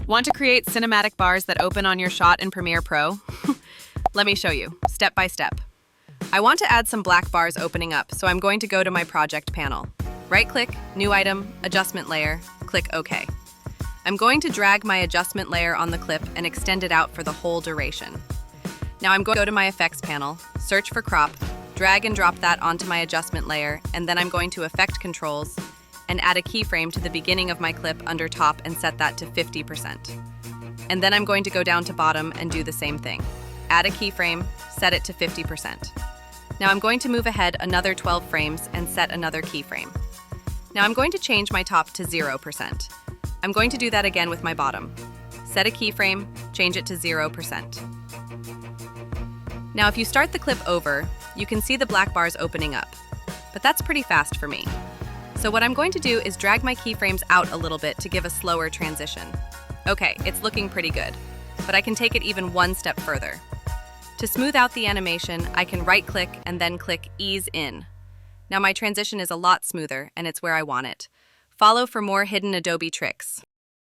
Want to create cinematic bars that open on your shot in Premiere Pro? Let me show you, step by step. I want to add some black bars opening up, so I'm going to go to my project panel. Right-click, New Item, Adjustment Layer, click OK. I'm going to drag my adjustment layer on the clip and extend it out for the whole duration. Now I'm going to go to my Effects panel, search for Crop, drag and drop that onto my adjustment layer, and then I'm going to Effect Controls and add a keyframe to the beginning of my clip under top and set that to 50%. And then I'm going to go down to bottom and do the same thing. Add a keyframe, set it to 50%. Now I'm going to move ahead another 12 frames and set another keyframe. Now I'm going to change my top to 0%. I'm going to do that again with my bottom. Set a keyframe, change it to 0%. Now if you start the clip over, you can see the black bars opening up. But that's pretty fast for me. So what I'm going to do is drag my keyframes out a little bit to give a slower transition. Okay, it's looking pretty good, but I can take it even one step further. To smooth out the animation, I can right-click and then click Ease In. Now my transition is a lot smoother, and it's where I want it. Follow for more hidden Adobe tricks.